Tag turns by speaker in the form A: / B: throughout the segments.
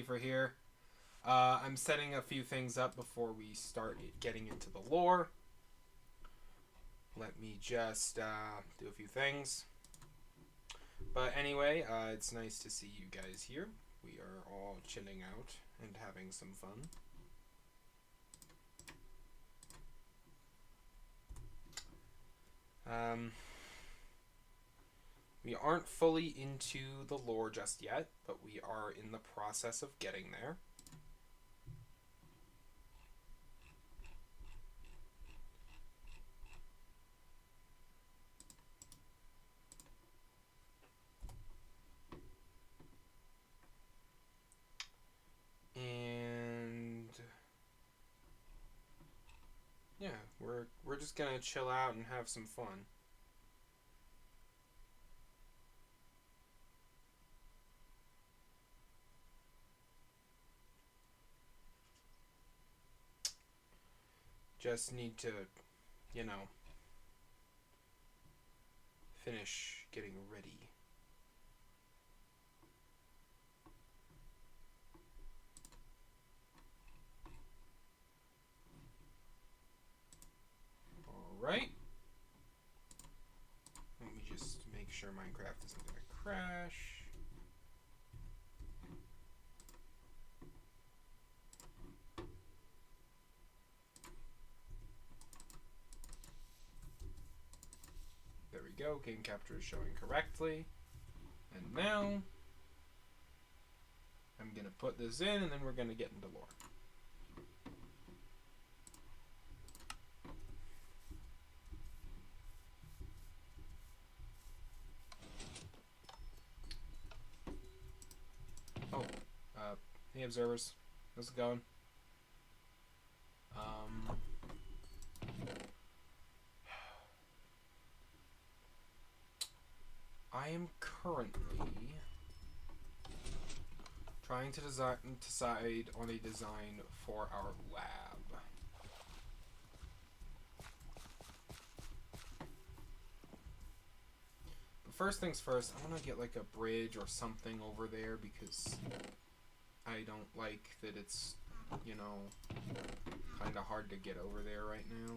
A: for here. I'm setting a few things up before we start getting into the lore. Let me just do a few things. But anyway, it's nice to see you guys here. We are all chilling out and having some fun. We aren't fully into the lore just yet, but we are in the process of getting there. And yeah, we're just gonna chill out and have some fun. Just need to, you know, finish getting ready. Alright. Let me just make sure Minecraft isn't going to crash. There we go. Game capture is showing correctly. And now I'm going to put this in and then we're going to get into lore. Oh, hey observers, how's it going? I am currently trying to decide on a design for our lab. But first things first, I want to get like a bridge or something over there because I don't like that it's, you know, kind of hard to get over there right now.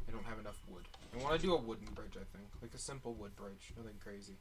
A: I don't have enough wood. I want to do a wooden bridge, I think. Like a simple wood bridge. Nothing crazy.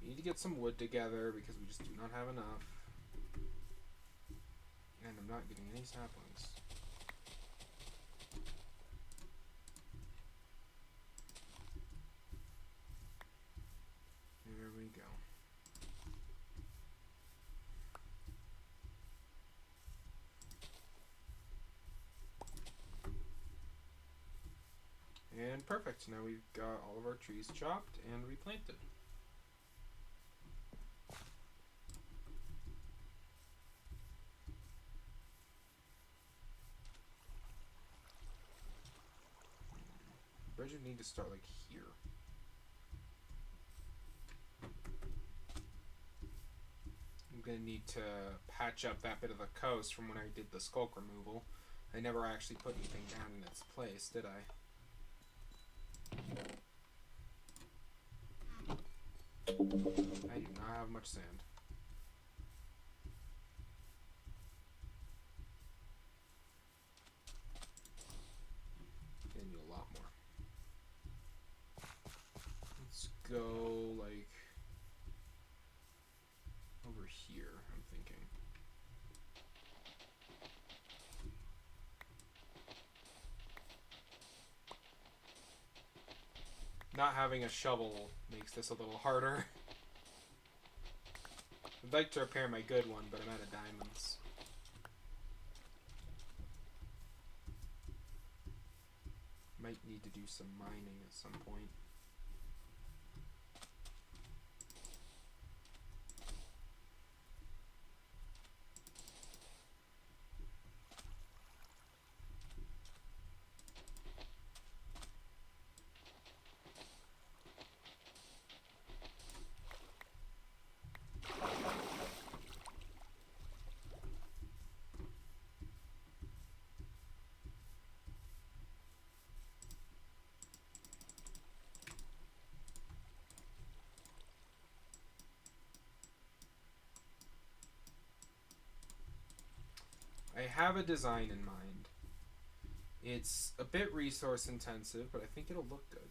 A: We need to get some wood together because we just do not have enough. And I'm not getting any saplings. There we go. And perfect. Now we've got all of our trees chopped and replanted. The bridge would need to start like here. I'm going to need to patch up that bit of the coast from when I did the skulk removal. I never actually put anything down in its place, did I? I do not have much sand. Getting you a lot more. Let's go, like, over here, I'm thinking. Not having a shovel makes this a little harder. I'd like to repair my good one, but I'm out of diamonds. Might need to do some mining at some point. I have a design in mind. It's a bit resource intensive, but I think it'll look good.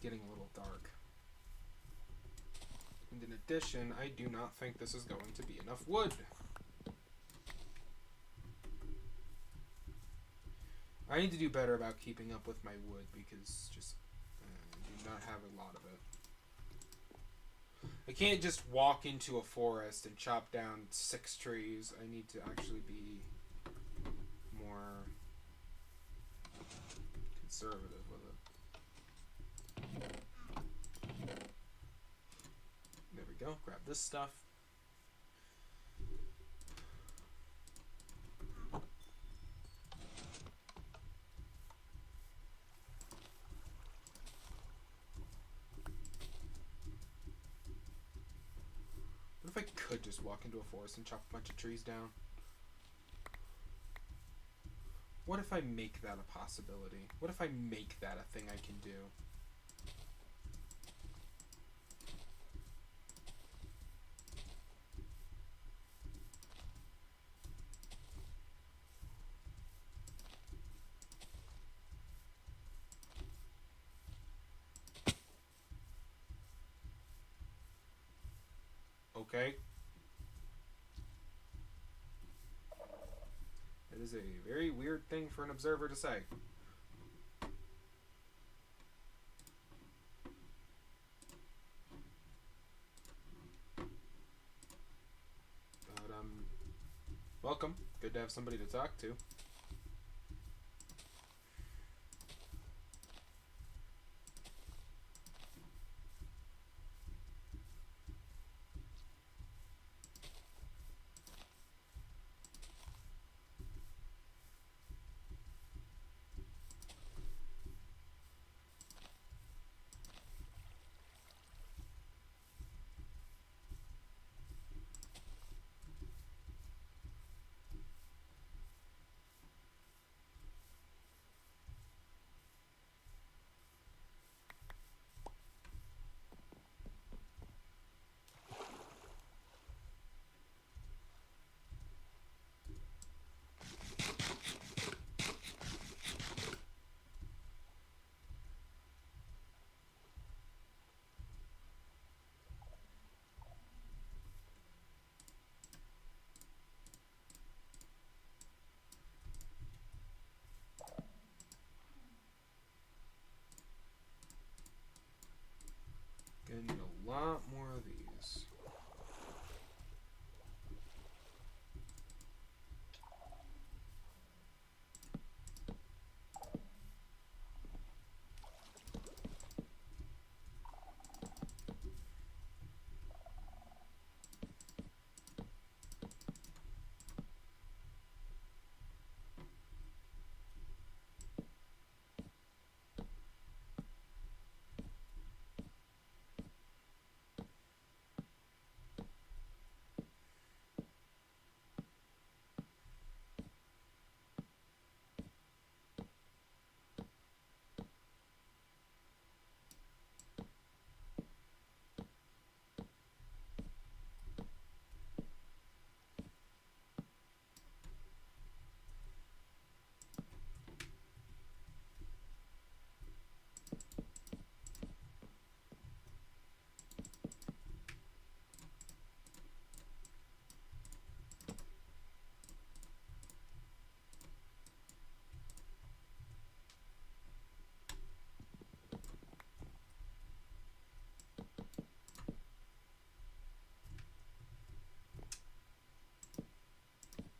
A: Getting a little dark. And in addition, I do not think this is going to be enough wood. I need to do better about keeping up with my wood because just I do not have a lot of it. I can't just walk into a forest and chop down 6 trees. I need to actually be more conservative with it. There we go. Grab this stuff. What if I could just walk into a forest and chop a bunch of trees down? What if I make that a possibility? What if I make that a thing I can do? Okay. That is a very weird thing for an observer to say. But, welcome. Good to have somebody to talk to.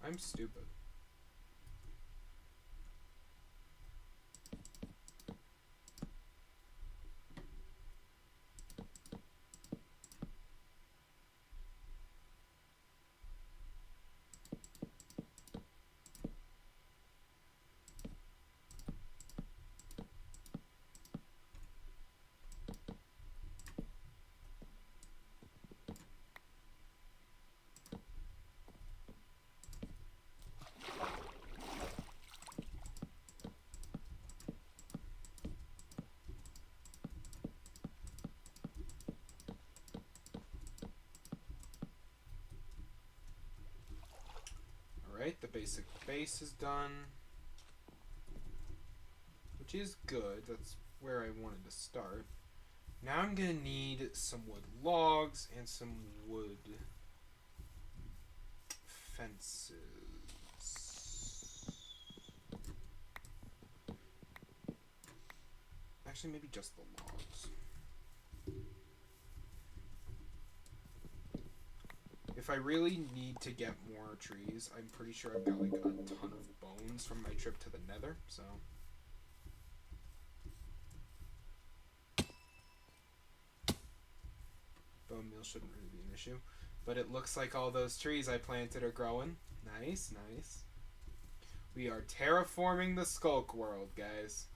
A: I'm stupid. Alright, the basic base is done. Which is good. That's where I wanted to start. Now I'm going to need some wood logs and some wood fences. Actually, maybe just the logs. If I really need to get more trees, I'm pretty sure I've got like a ton of bones from my trip to the Nether, so... Bone meal shouldn't really be an issue. But it looks like all those trees I planted are growing. Nice, nice. We are terraforming the Skulk world, guys.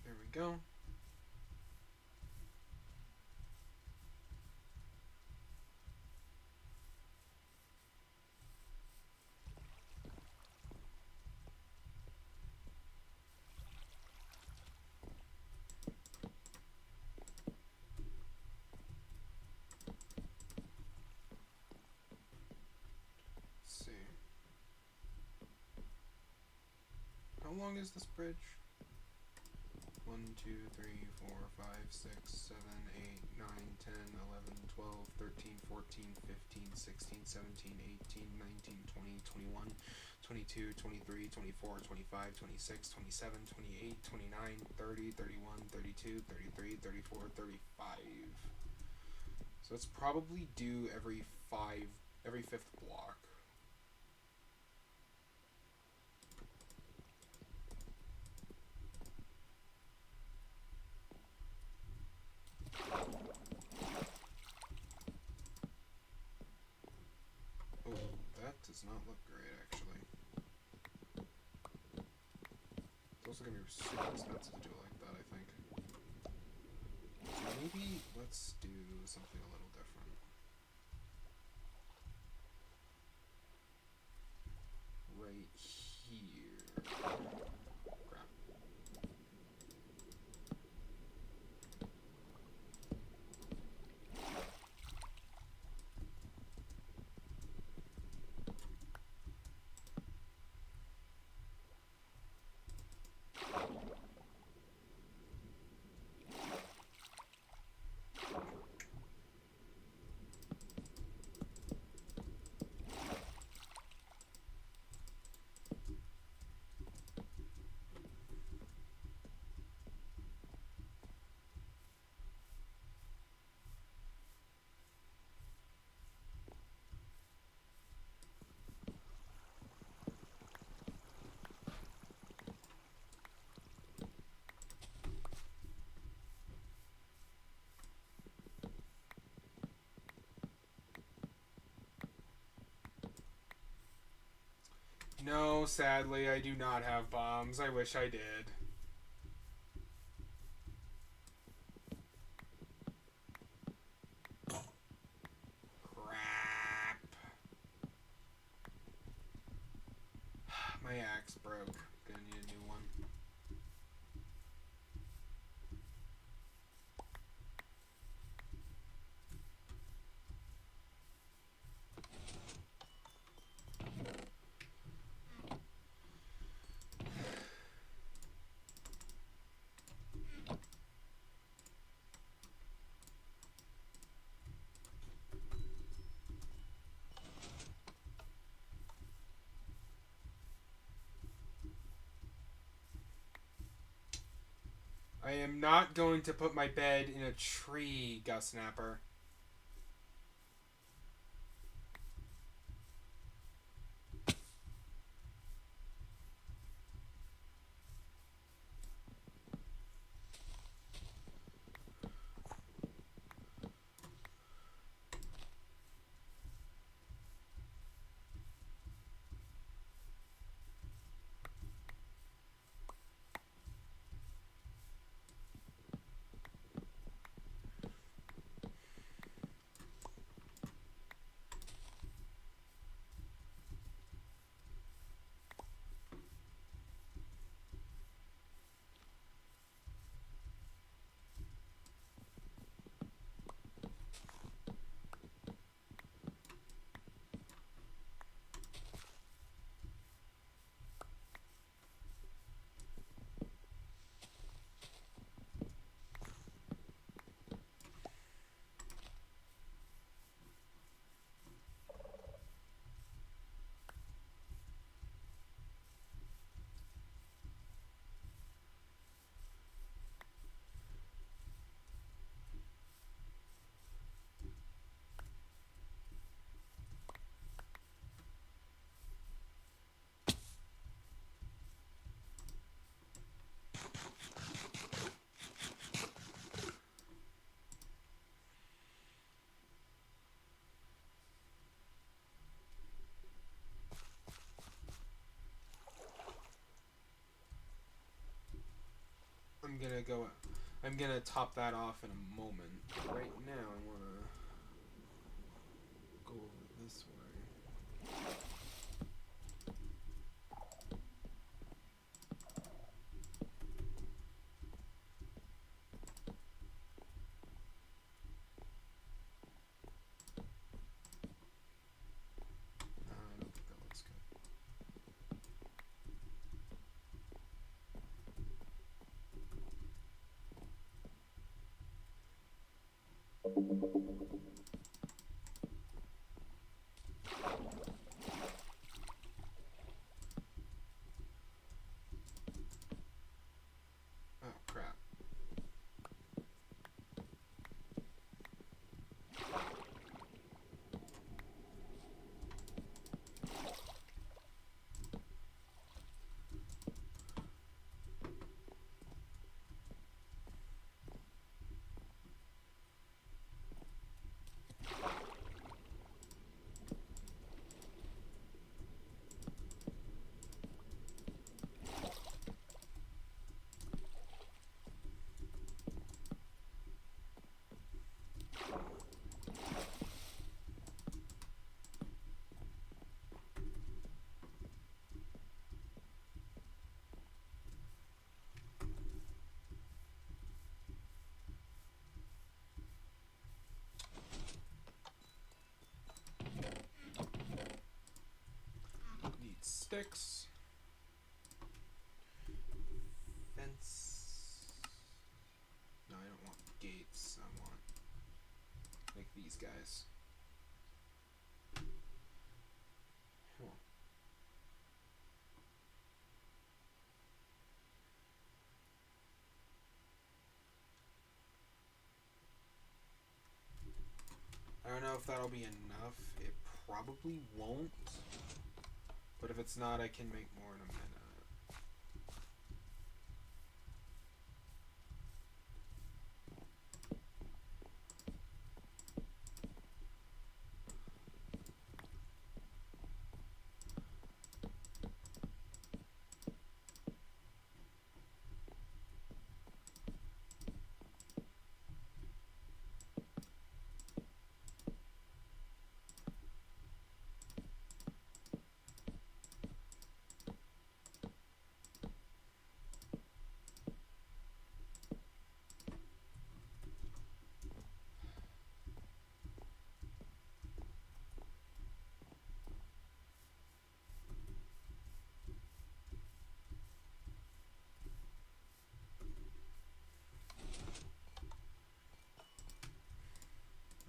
A: There we go. Let's see. How long is this bridge? 1, 2, 3, 4, 5, 6, 7, 8, 9, 10, 11, 12, 13, 14, 15, 16, 17, 18, 19, 20, 21, 22, 23, 24, 25, 26, 27, 28, 29, 30, 31, 32, 33, 34, 35. So it's probably due every fifth block. Oh, that does not look great, actually. It's also going to be super expensive to do it like that, I think. So maybe let's do something a little different. Right here. Crap. No, sadly, I do not have bombs. I wish I did. Crap. My axe broke. Gonna need a new one. I am not going to put my bed in a tree, Gus Snapper. I'm gonna top that off in a moment. Right now, I wanna go over this way. I don't think that looks good. Oh crap. Need sticks. Fence. No, I don't want gates. I want like these guys. Come on. I don't know if that'll be enough. It probably won't. But if it's not, I can make more in a minute.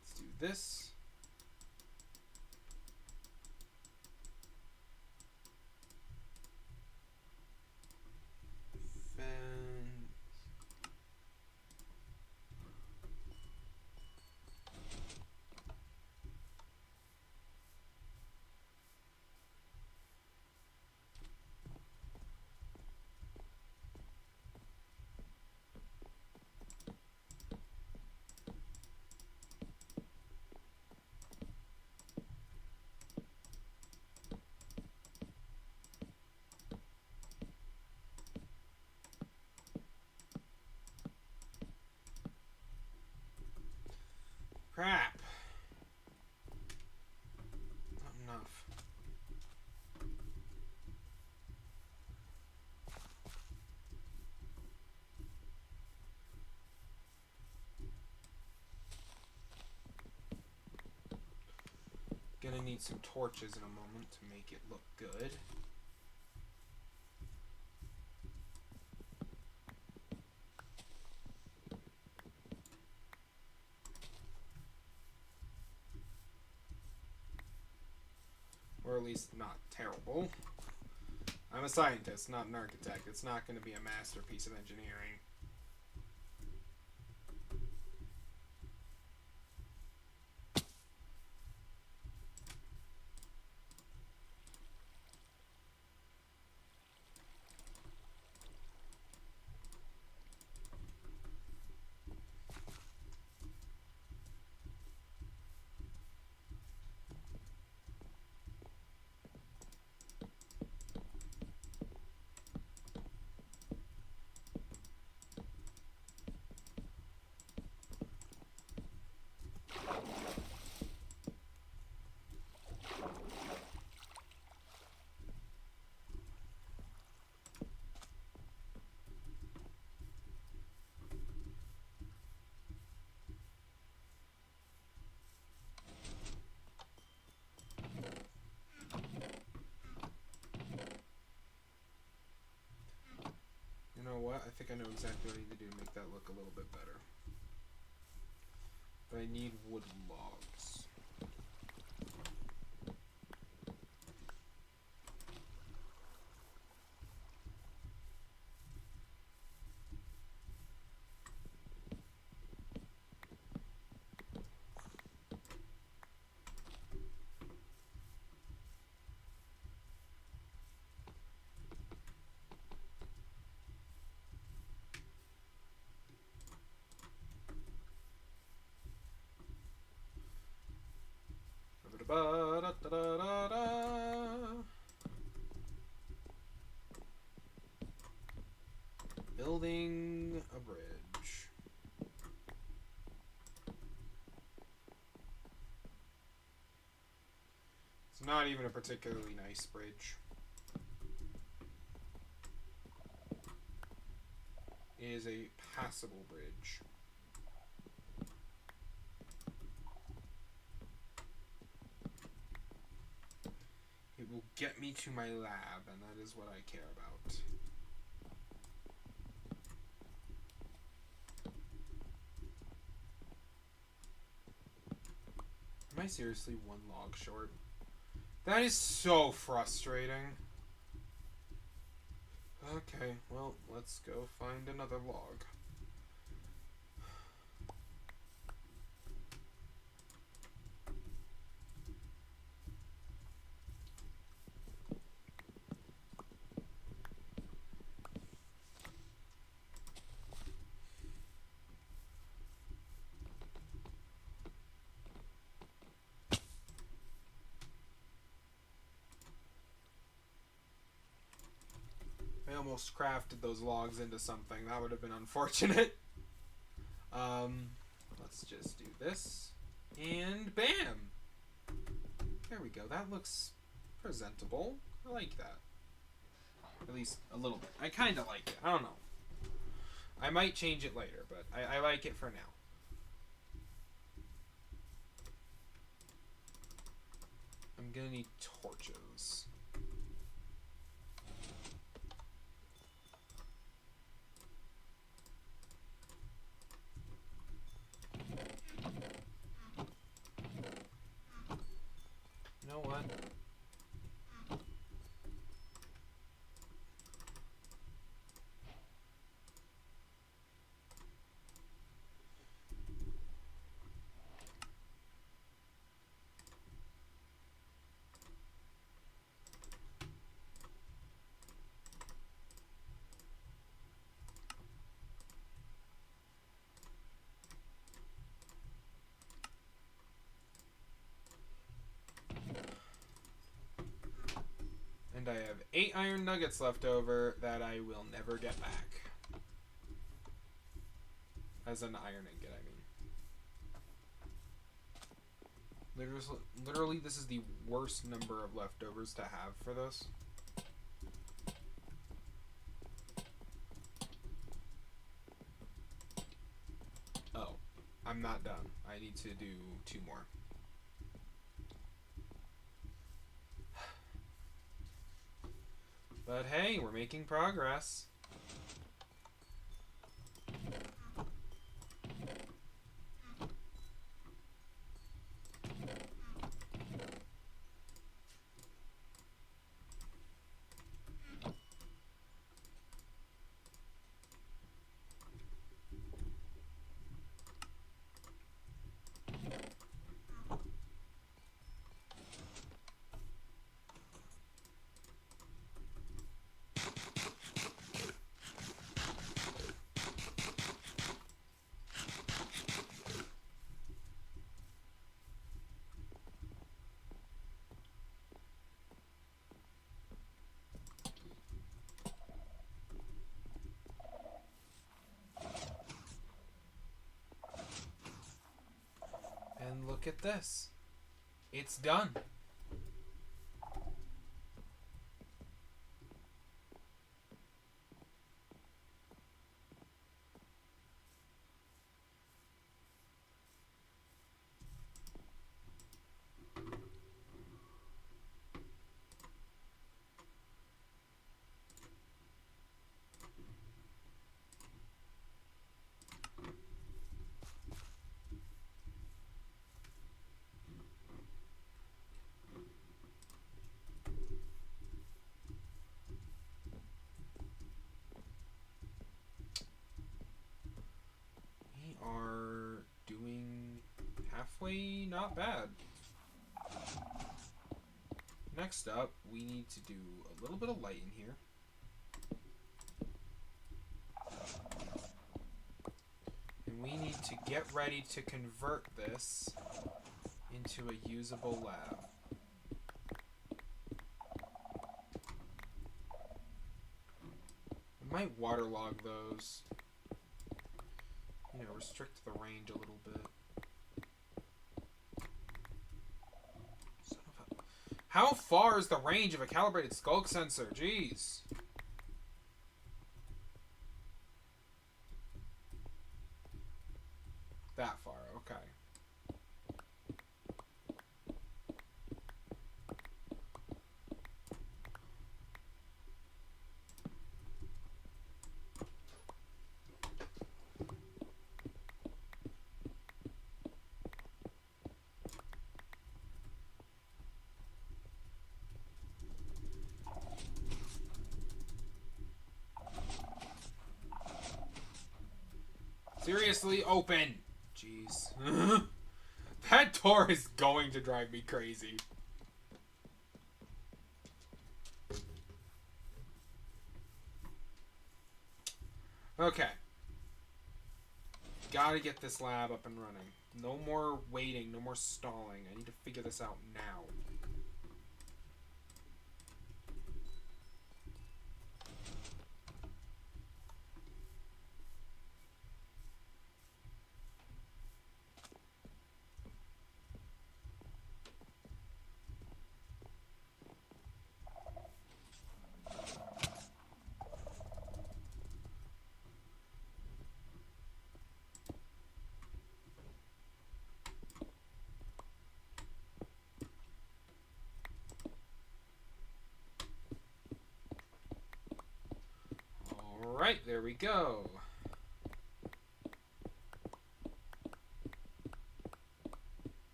A: Let's do this. Fence. Gonna need some torches in a moment to make it look good. Or at least not terrible. I'm a scientist, not an architect. It's not going to be a masterpiece of engineering. You know what? I think I know exactly what I need to do to make that look a little bit better. But I need wood logs. Building a bridge. It's not even a particularly nice bridge. It is a passable bridge. It will get me to my lab, and that is what I care about. Am I seriously one log short? That is so frustrating. Okay, well, let's go find another log. I almost crafted those logs into something. That would have been unfortunate. Let's just do this. And bam! There we go. That looks presentable. I like that. At least a little bit. I kind of like it. I don't know. I might change it later, but I like it for now. I'm gonna need torches. You know what? And I have 8 iron nuggets left over that I will never get back. As an iron ingot, I mean. Literally, this is the worst number of leftovers to have for this. Oh, I'm not done. I need to do 2 more. But hey, we're making progress. And look at this. It's done. We are doing halfway not bad. Next up, we need to do a little bit of light in here. And we need to get ready to convert this into a usable lab. I might waterlog those. You know, restrict the range a little bit. Son of a... How far is the range of a calibrated skulk sensor? Jeez. That far, okay. Seriously, open! Jeez. That door is going to drive me crazy. Okay. Gotta get this lab up and running. No more waiting, no more stalling. I need to figure this out now. Alright, there we go.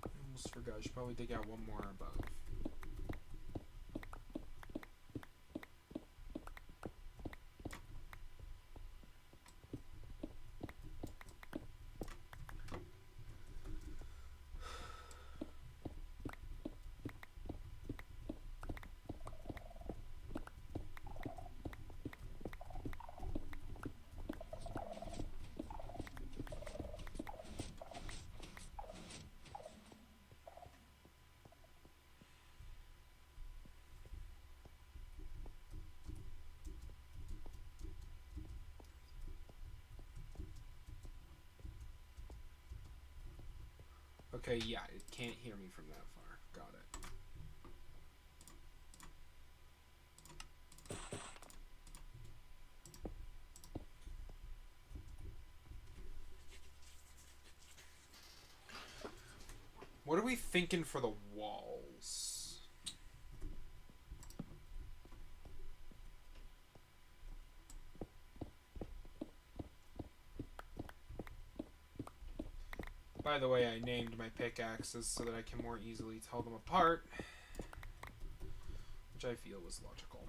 A: Almost forgot, I should probably dig out one more above. Okay, yeah, it can't hear me from that far. Got it. What are we thinking for the walls? By the way, I named my pickaxes so that I can more easily tell them apart, which I feel was logical.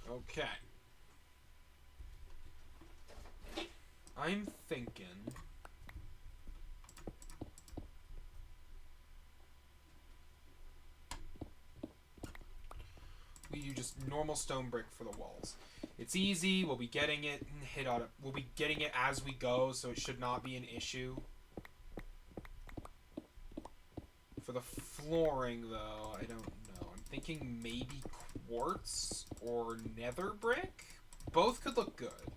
A: Okay. I'm thinking we do just normal stone brick for the walls. It's easy. We'll be getting it We'll be getting it as we go, so it should not be an issue. For the flooring, though, I don't know. I'm thinking maybe quartz or nether brick. Both could look good,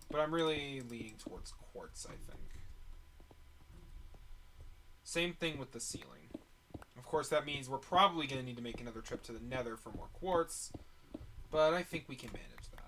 A: but I'm really leaning towards quartz, I think. Same thing with the ceiling. Of course, that means we're probably going to need to make another trip to the nether for more quartz, but I think we can manage that.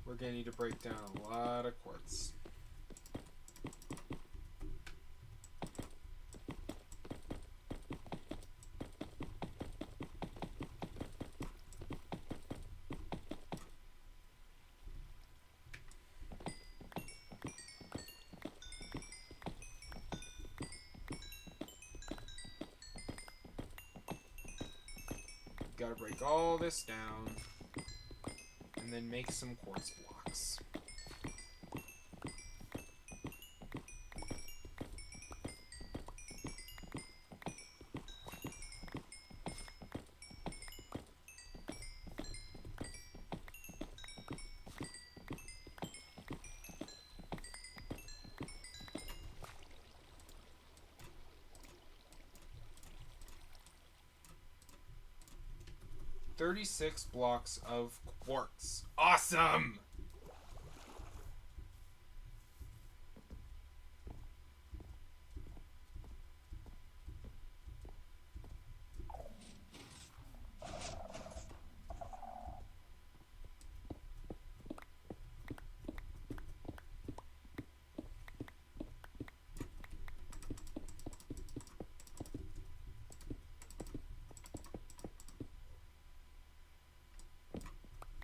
A: We're going to need to break down a lot of quartz. Gotta break all this down and then make some quartz blocks. "36 blocks of quartz. Awesome!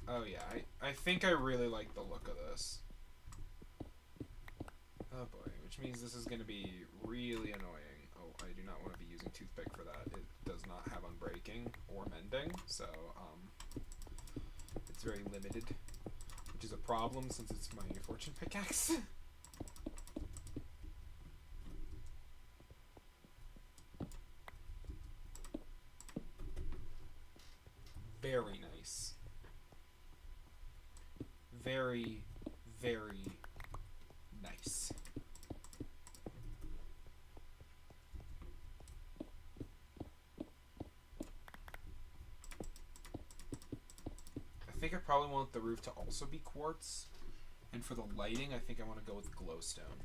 A: Oh yeah, I think I really like the look of this. Oh boy, which means this is going to be really annoying. Oh, I do not want to be using toothpick for that. It does not have unbreaking or mending, so it's very limited, which is a problem since it's my fortune pickaxe. Very nice. Very, very nice. I think I probably want the roof to also be quartz. And for the lighting, I think I want to go with glowstone.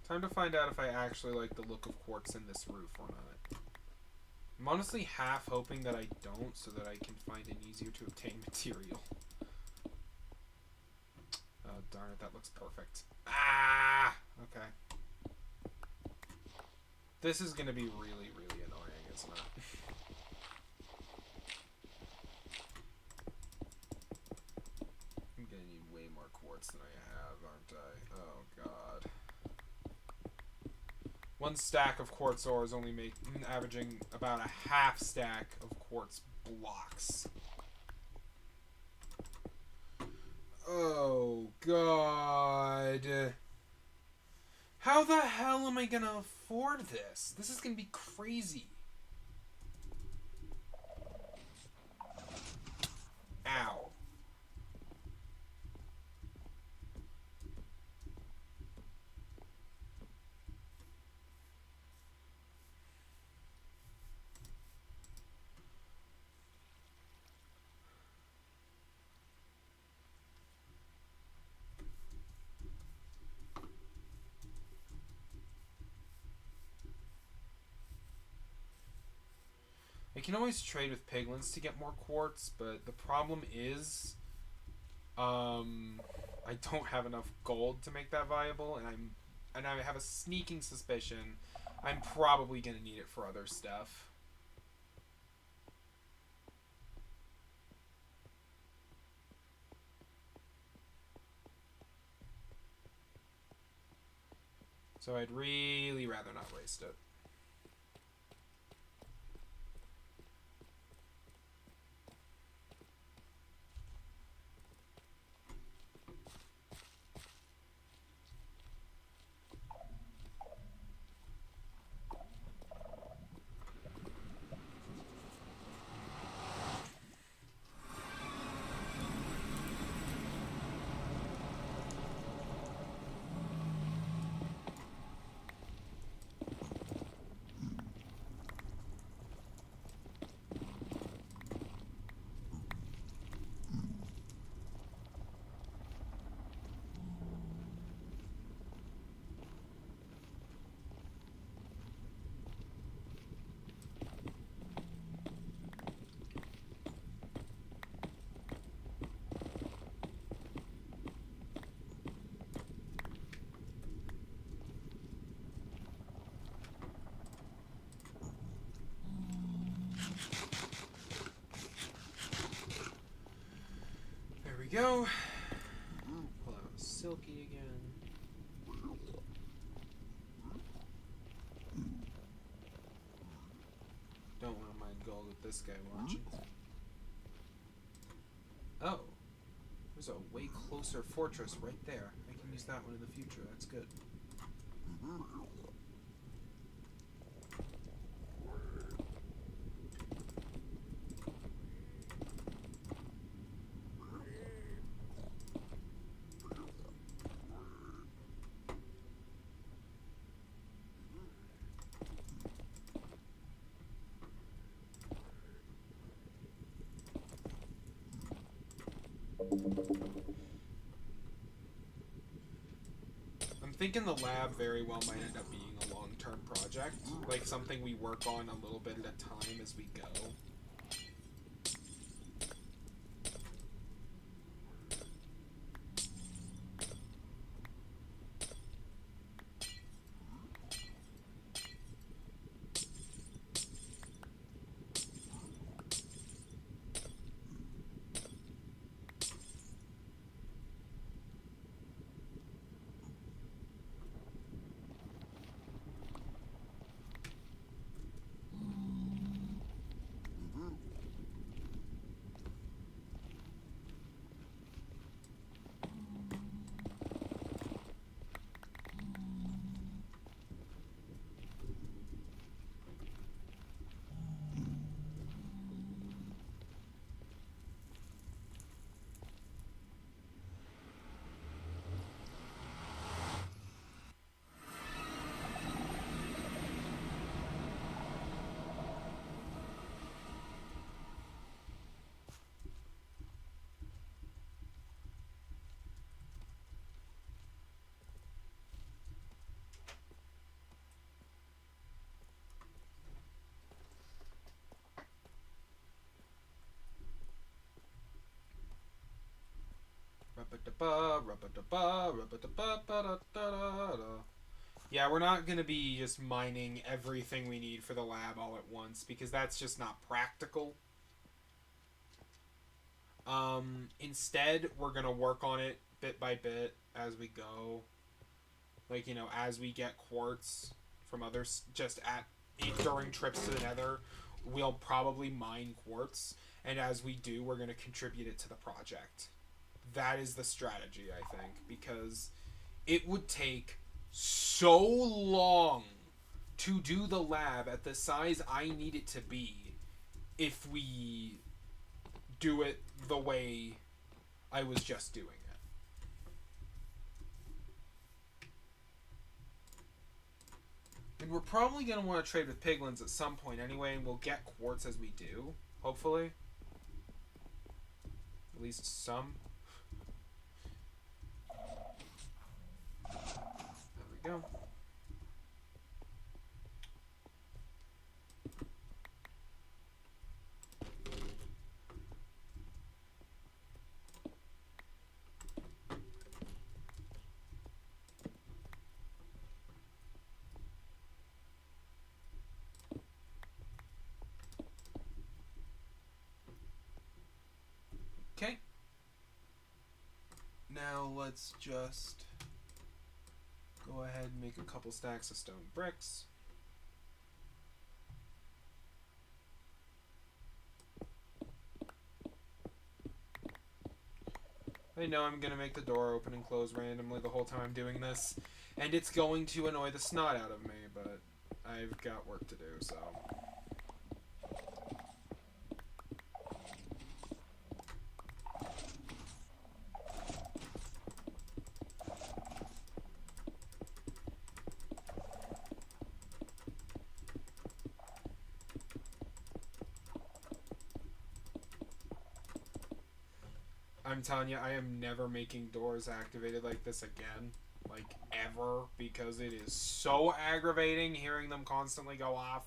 A: Time to find out if I actually like the look of quartz in this roof or not. I'm honestly half hoping that I don't, so that I can find an easier to obtain material. Oh, darn it, that looks perfect. Ah! Okay. This is gonna be really, really annoying, isn't it? I'm gonna need way more quartz than I have, aren't I? Oh, God. One stack of quartz ore is only averaging about a half stack of quartz blocks. Oh, God. How the hell am I gonna afford this? This is gonna be crazy. Ow. I can always trade with piglins to get more quartz, but the problem is, I don't have enough gold to make that viable, and I have a sneaking suspicion I'm probably gonna need it for other stuff. So I'd really rather not waste it. There we go. Pull out Silky again. Don't want to mine gold with this guy watching. Oh. There's a way closer fortress right there. I can use that one in the future. That's good. I'm thinking the lab very well might end up being a long-term project, like something we work on a little bit at a time as we go. Yeah, we're not going to be just mining everything we need for the lab all at once, because that's just not practical. Instead, we're going to work on it bit by bit as we go. Like, you know, as we get quartz from others, just during trips to the nether, we'll probably mine quartz, and as we do, we're going to contribute it to the project. That is the strategy, I think, because it would take so long to do the lab at the size I need it to be if we do it the way I was just doing it. And we're probably going to want to trade with piglins at some point anyway, and we'll get quartz as we do, hopefully. At least some. There we go. Okay. Now let's just go ahead and make a couple stacks of stone bricks. I know I'm going to make the door open and close randomly the whole time I'm doing this, and it's going to annoy the snot out of me, but I've got work to do, so... I'm telling you, I am never making doors activated like this again. Like, ever. Because it is so aggravating hearing them constantly go off.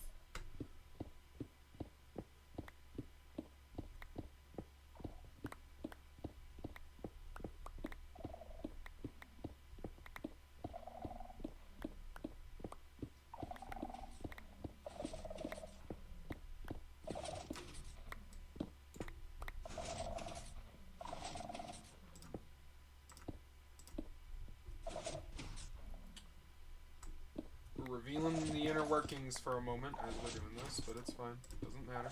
A: We're revealing the inner workings for a moment as we're doing this, but it's fine. Doesn't matter.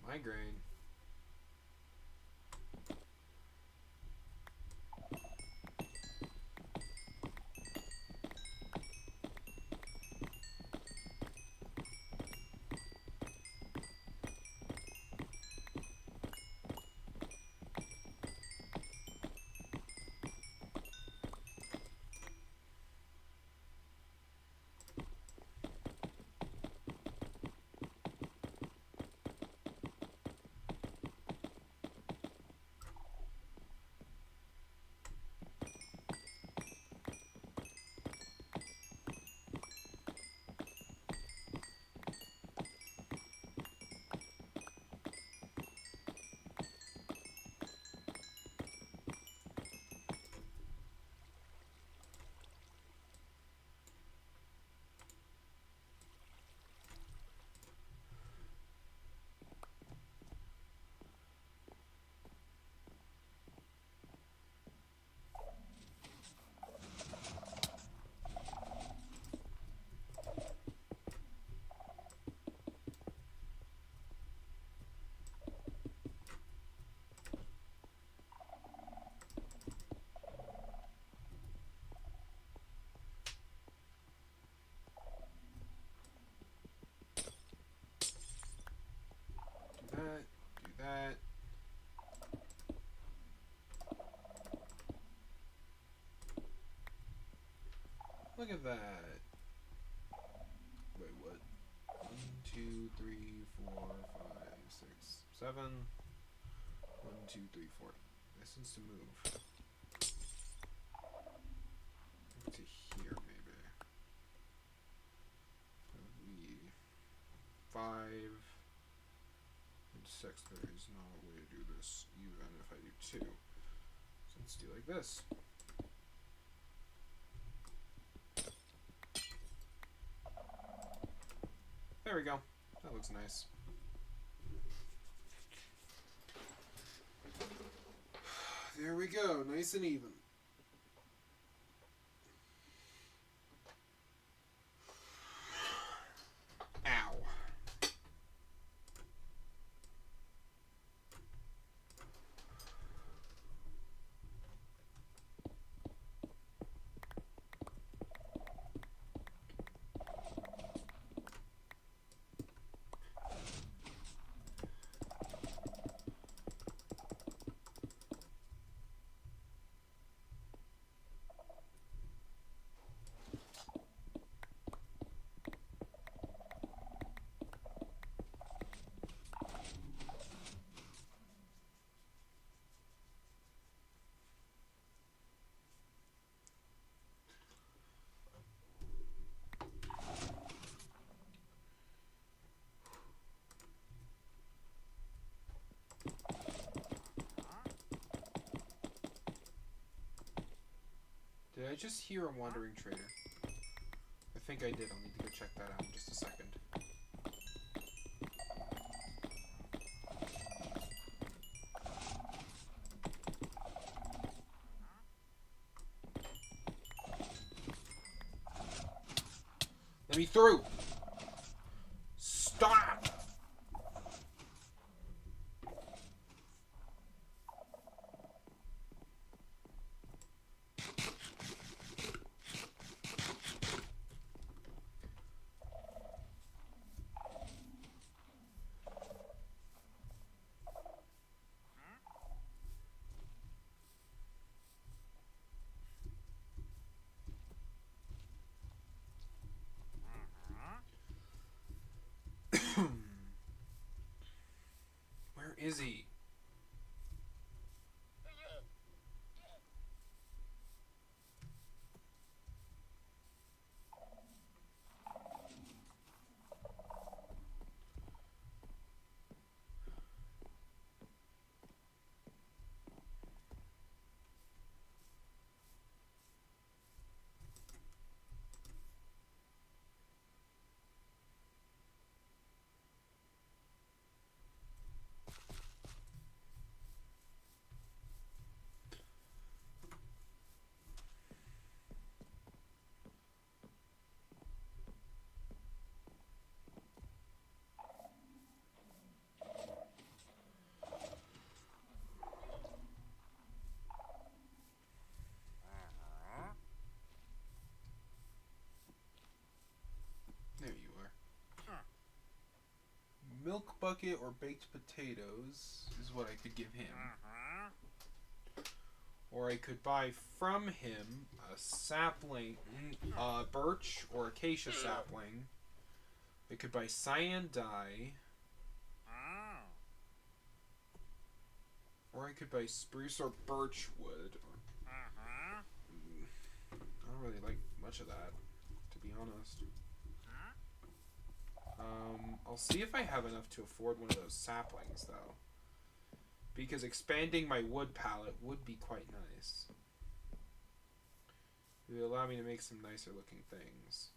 A: Migraine. Look at that. Wait, what? 1, 2, 3, 4, 5, 6, 7. 1, 2, 3, 4. This needs to move. To here, maybe. We 5 and 6. There is not a way to do this, even if I do 2. So let's do like this. There we go. That looks nice. There we go. Nice and even. Ow. Did I just hear a wandering trader? I think I did. I'll need to go check that out in just a second. Let me through! Stop! Where is he? There you are. Milk bucket or baked potatoes is what I could give him. Or I could buy from him a sapling, birch or acacia sapling. I could buy cyan dye. Or I could buy spruce or birch wood. I don't really like much of that, to be honest. I'll see if I have enough to afford one of those saplings, though. Because expanding my wood palette would be quite nice. It would allow me to make some nicer looking things.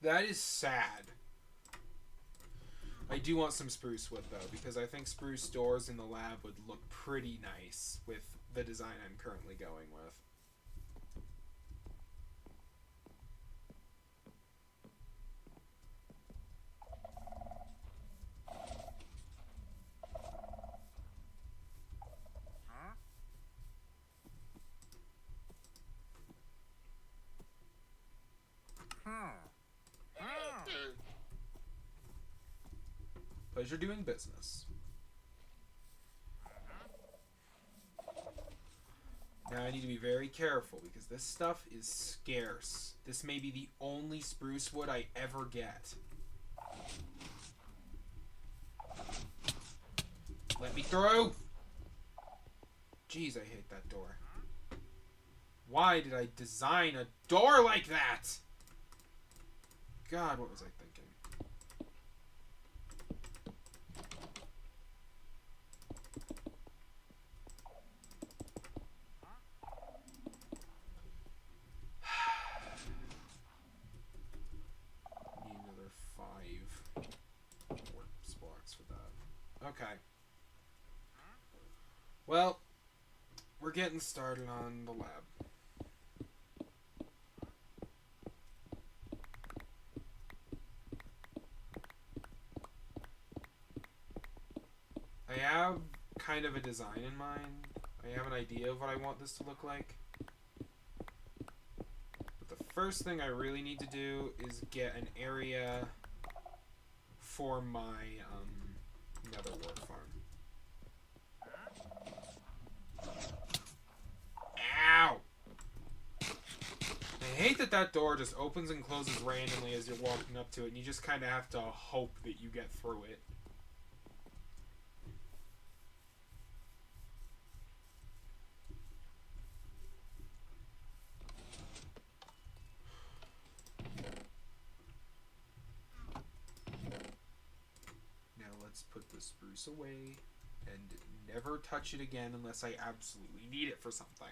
A: That is sad. I do want some spruce wood, though, because I think spruce doors in the lab would look pretty nice with the design I'm currently going with. Pleasure doing business. Now I need to be very careful because this stuff is scarce. This may be the only spruce wood I ever get. Let me through! Jeez, I hate that door. Why did I design a door like that? God, what was I thinking? Need another 5 warp blocks for that. Okay. Well, we're getting started on the lab. I have kind of a design in mind. I have an idea of what I want this to look like. But the first thing I really need to do is get an area for my nether wart farm. Ow! I hate that that door just opens and closes randomly as you're walking up to it, and you just kind of have to hope that you get through it. Now let's put the spruce away and never touch it again unless I absolutely need it for something.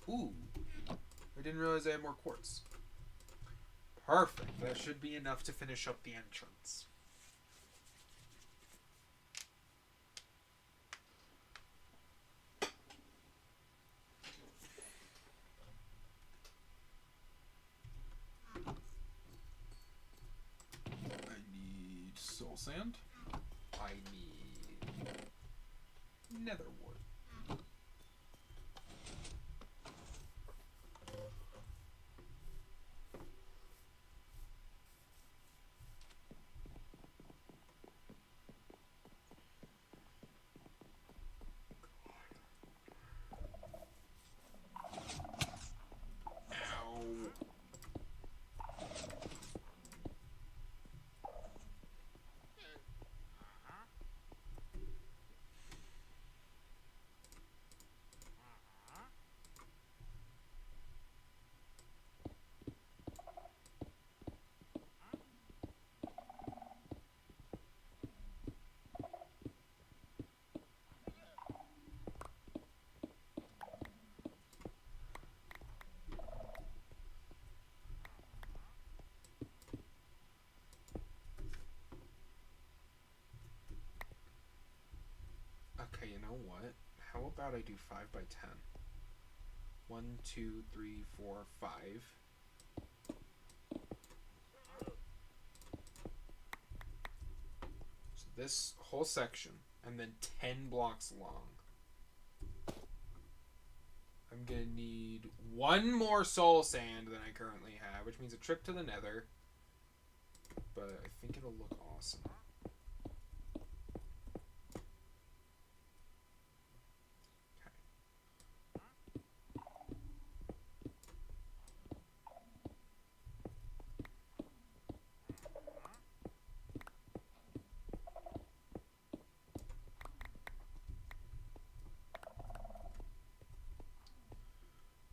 A: Ooh, I didn't realize I had more quartz. Perfect, that should be enough to finish up the entrance.
B: I need soul sand.
A: I need nether wart. Ow. Okay, you know what? How about I do 5 by 10? 1, 2, 3, 4, 5. So this whole section, and then 10 blocks long. I'm gonna need 1 more soul sand than I currently have, which means a trip to the nether. But I think it'll look awesome.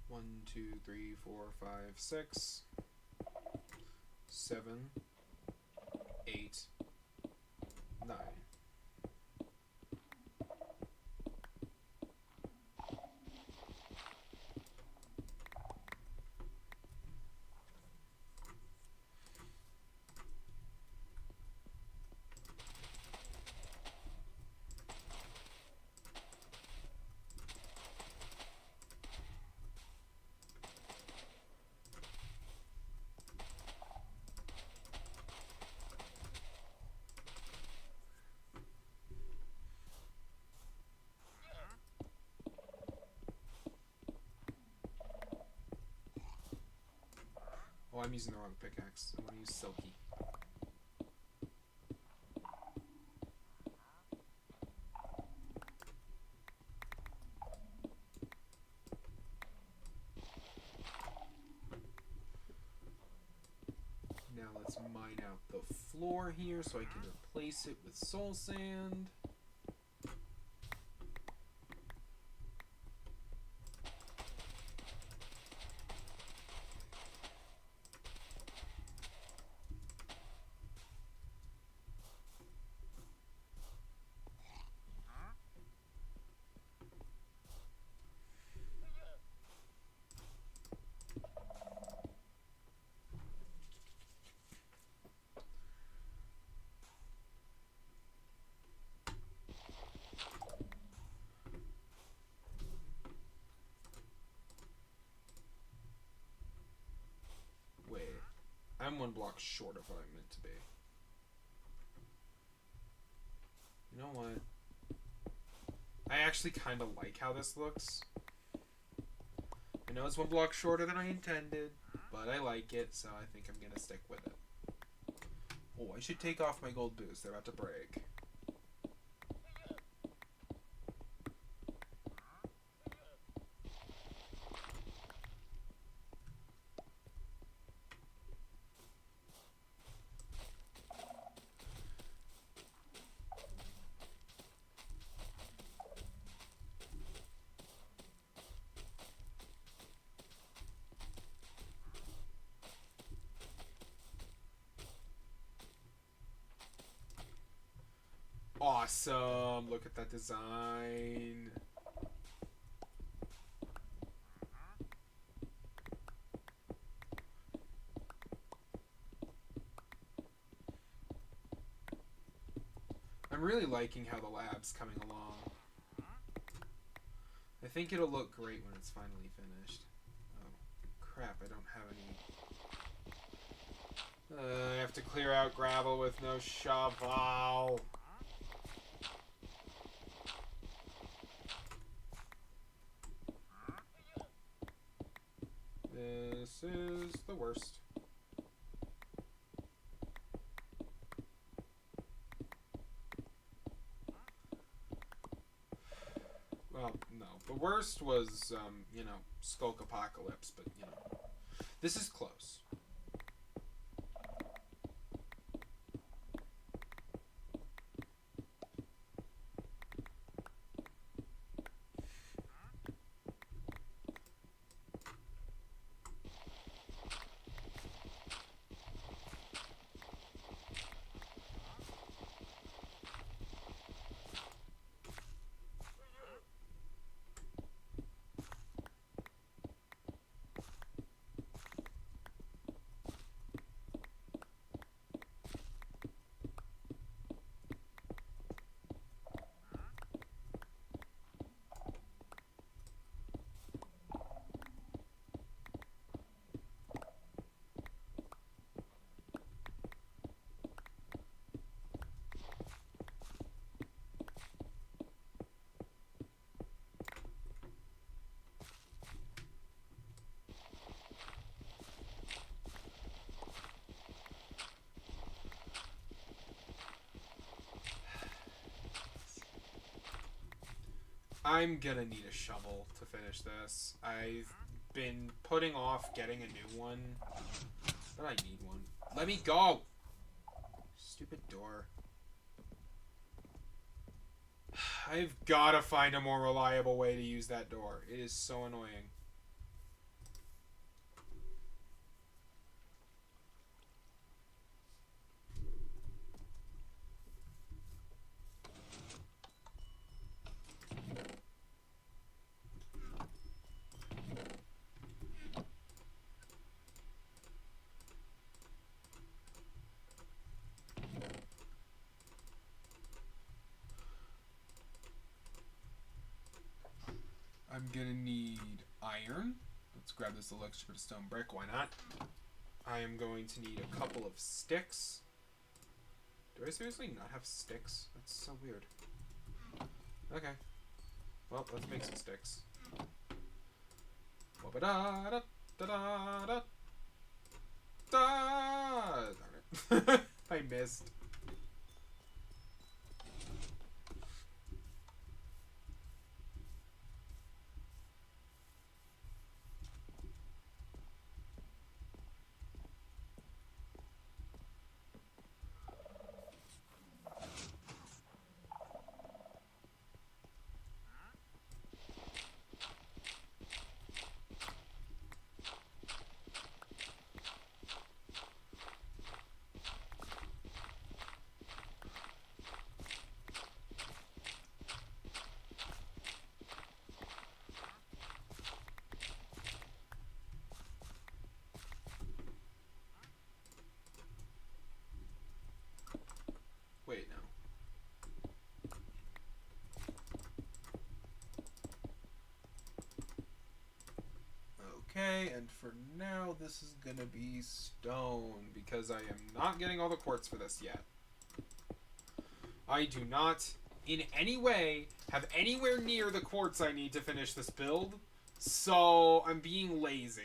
A: One, 2, 3, 4, 5, 6, 7, 8, 9. Oh, I'm using the wrong pickaxe. I want to use Silky. let's mine out the floor here so I can replace it with soul sand. I'm one block short of what I'm meant to be. You know what? I actually kind of like how this looks. I know it's one block shorter than I intended, but I like it, so I think I'm going to stick with it. Oh, I should take off my gold boots. They're about to break. Awesome! Look at that design. I'm really liking how the lab's coming along. I think it'll look great when it's finally finished. Oh, crap, I don't have any... I have to clear out gravel with no shovel. This is the worst. Well, no. The worst was, you know, Skulk Apocalypse, but, you know, this is close. I'm gonna need a shovel to finish this. I've been putting off getting a new one, but I need one. Let me go! Stupid door. I've gotta find a more reliable way to use that door. It is so annoying. I'm gonna need iron. Let's grab this elixir stone brick, why not? I am going to need a couple of sticks. Do I seriously not have sticks? That's so weird. Okay. Well, let's make some sticks. Darn it. I missed. And for now, this is gonna be stone, because I am not getting all the quartz for this yet. I do not, in any way, have anywhere near the quartz I need to finish this build, so I'm being lazy.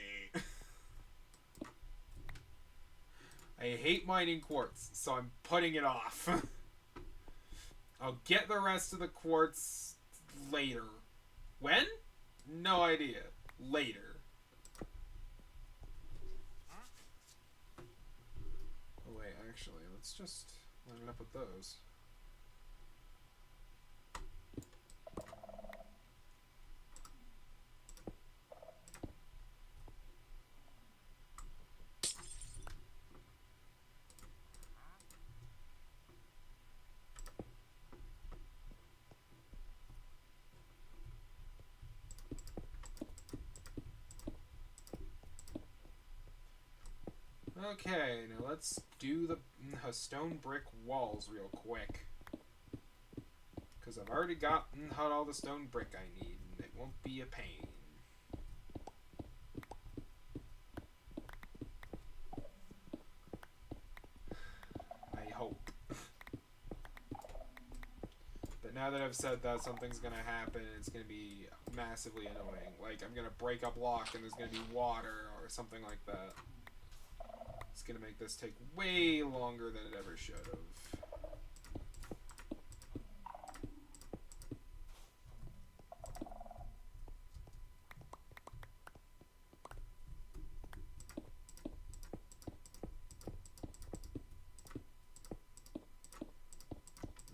A: I hate mining quartz, so I'm putting it off. I'll get the rest of the quartz later. When? No idea. Later. Oh wait, actually, let's just line it up with those. Okay, now let's do the stone brick walls real quick. Because I've already got all the stone brick I need, and it won't be a pain. I hope. But now that I've said that, something's gonna happen, and it's gonna be massively annoying. Like, I'm gonna break a block, and there's gonna be water, or something like that. It's gonna make this take way longer than it ever should have.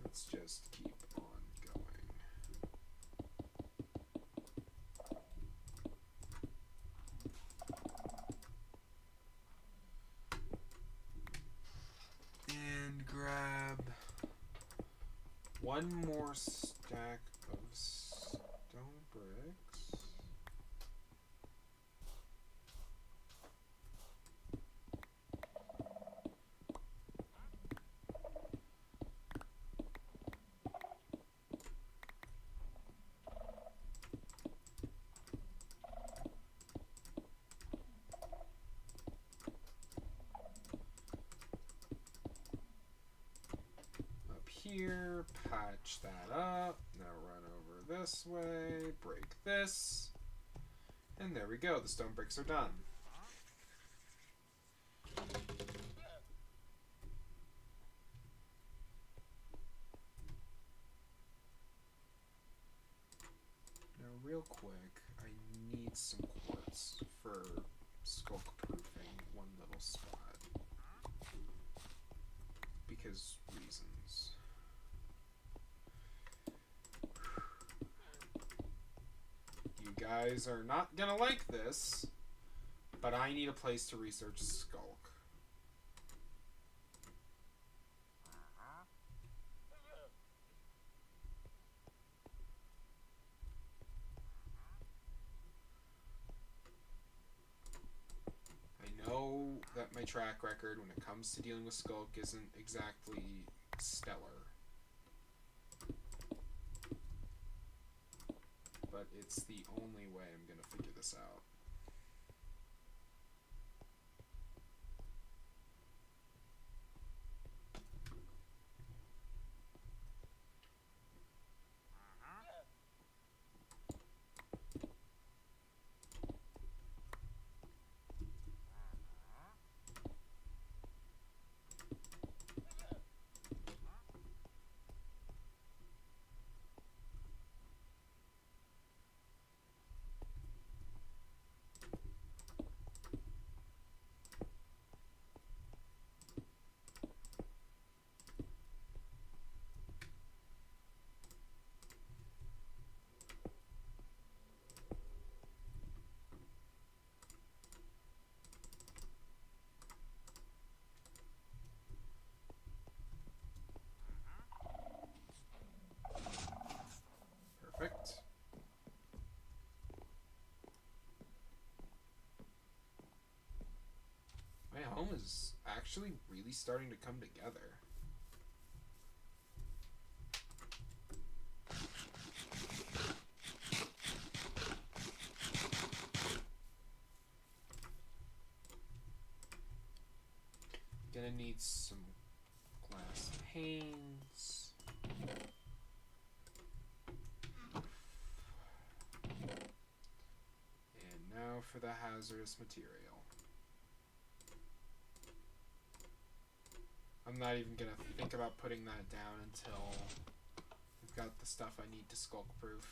A: Let's just keep on going. And grab one more stack of stone bricks. Here, patch that up. Now run over this way, break this, and there we go. The stone bricks are done. Now, real quick, I need some quartz for skulk proofing one little spot. Because reasons. You guys are not gonna like this, but I need a place to research Skulk. I know that my track record when it comes to dealing with Skulk isn't exactly stellar. But it's the only way I'm gonna figure this out. Perfect. My home is actually really starting to come together. need some glass panes. And now for the hazardous material. I'm not even gonna think about putting that down until I've got the stuff I need to skulk proof.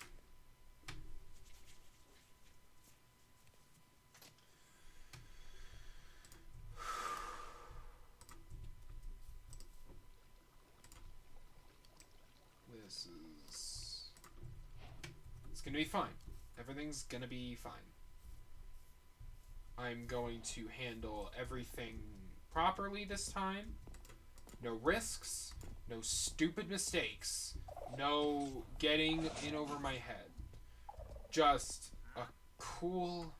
A: This is... It's gonna be fine. Everything's gonna be fine. I'm going to handle everything properly this time. No risks, no stupid mistakes, no getting in over my head. Just a cool,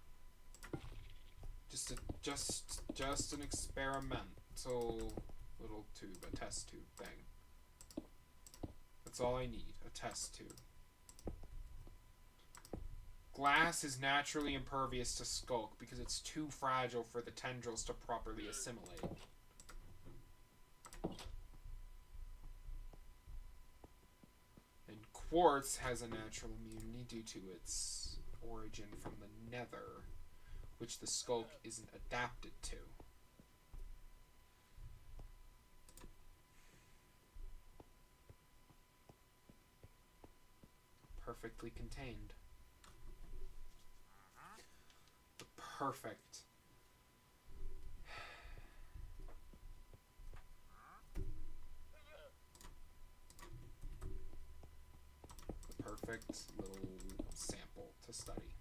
A: just an experimental little tube, a test tube thing. That's all I need, a test tube. Glass is naturally impervious to skulk because it's too fragile for the tendrils to properly assimilate. And quartz has a natural immunity due to its origin from the nether, which the skulk isn't adapted to. Perfectly contained. The perfect. Perfect little sample to study.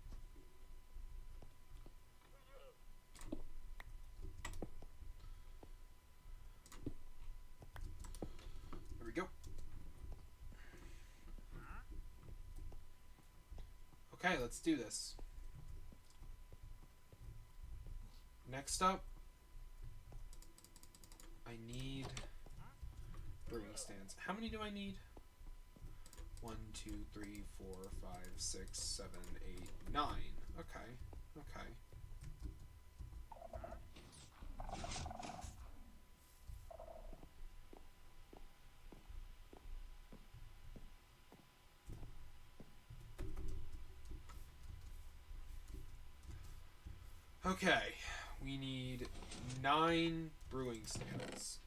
A: There we go. Okay, let's do this. Next up, I need brewing stands. How many do I need? 1, 2, 3, 4, 5, 6, 7, 8, 9. Okay. Okay. Okay. We need 9 brewing stands.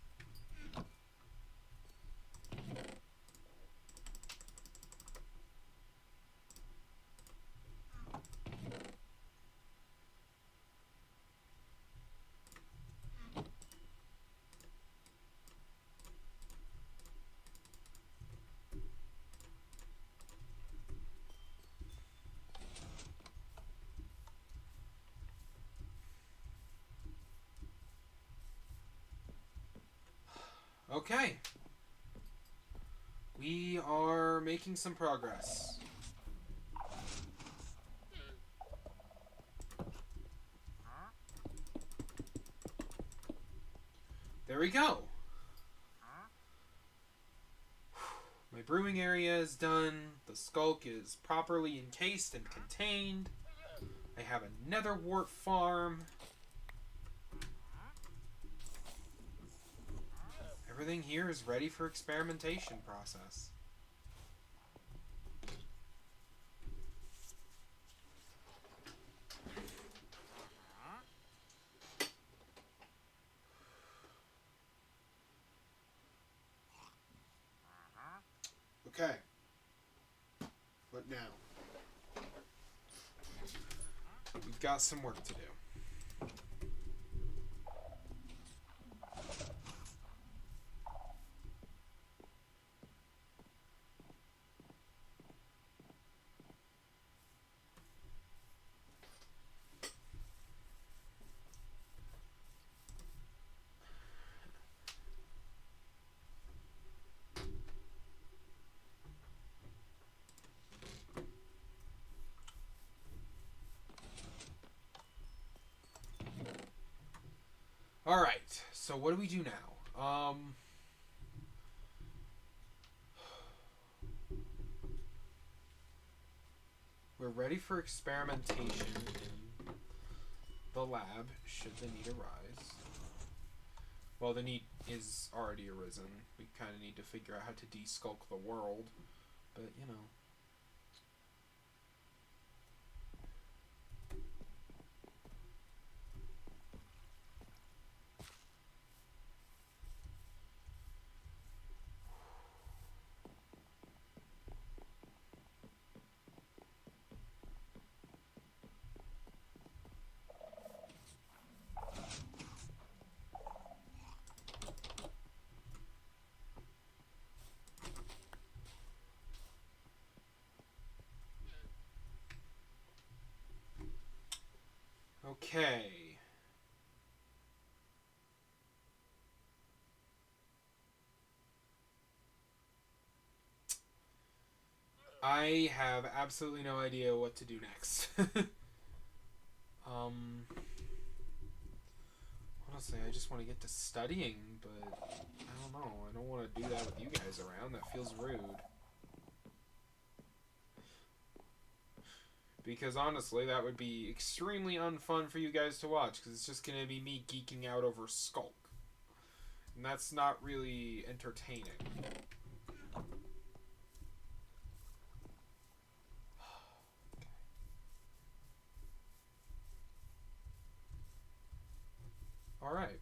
A: Okay. We are making some progress. There we go. My brewing area is done. The skulk is properly encased and contained. I have a nether wart farm. Everything here is ready for experimentation process. Okay. What now? We've got some work to do. Alright, so what do we do now? We're ready for experimentation in the lab, should the need arise. Well, the need is already arisen. We kind of need to figure out how to de-skulk the world. But, you know. Okay. I have absolutely no idea what to do next. Honestly, I just want to get to studying, but I don't know. I don't want to do that with you guys around. That feels rude. Because honestly, that would be extremely unfun for you guys to watch, because it's just going to be me geeking out over Skulk. And that's not really entertaining. Alright.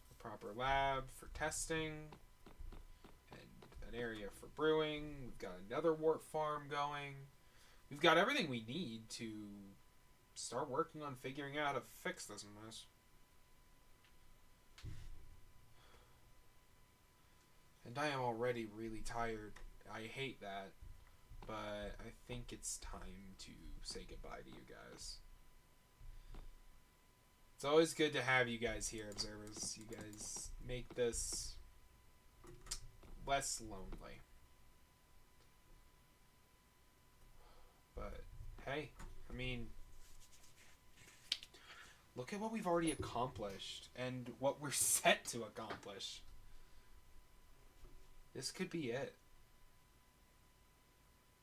A: A proper lab for testing. And an area for brewing. We've got another wart farm going. We've got everything we need to start working on figuring out how to fix this mess. And I am already really tired. I hate that. But I think it's time to say goodbye to you guys. It's always good to have you guys here, observers. You guys make this less lonely. But, hey, I mean, look at what we've already accomplished and what we're set to accomplish. This could be it.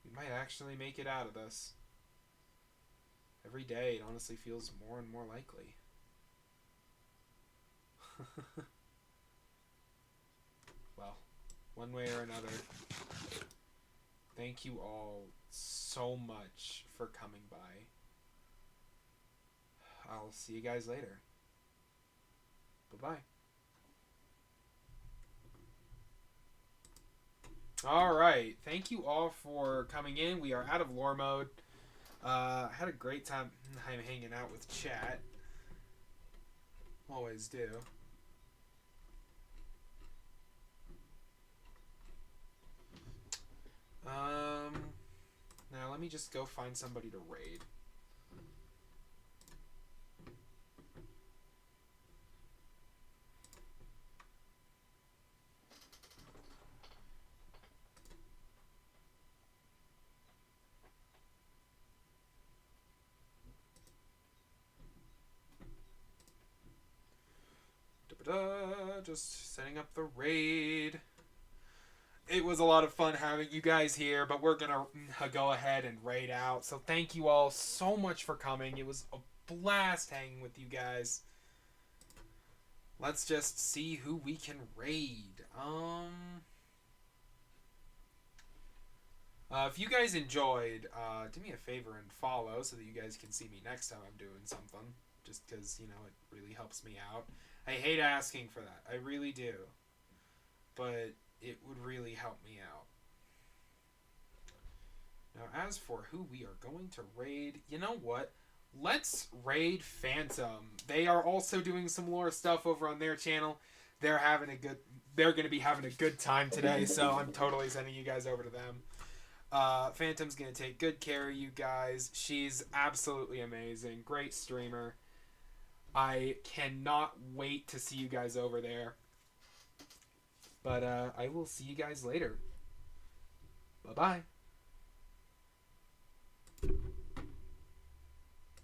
A: We might actually make it out of this. Every day, it honestly feels more and more likely. Well, one way or another, thank you all so much for coming by. I'll see you guys later. Bye-bye. Alright, thank you all for coming in. We are out of lore mode. I had a great time hanging out with chat. Always do. Now let me just go find somebody to raid. Just setting up the raid. It was a lot of fun having you guys here, but we're gonna go ahead and raid out. So thank you all so much for coming. It was a blast hanging with you guys. Let's just see who we can raid. If you guys enjoyed, do me a favor and follow so that you guys can see me next time I'm doing something. Just because, you know, it really helps me out. I hate asking for that. I really do. But it would really help me out. Now, as for who we are going to raid, you know what? Let's raid Phantom. They are also doing some lore stuff over on their channel. They're going to be having a good time today, so I'm totally sending you guys over to them. Phantom's going to take good care of you guys. She's absolutely amazing. Great streamer. I cannot wait to see you guys over there. But I will see you guys later. Bye-bye.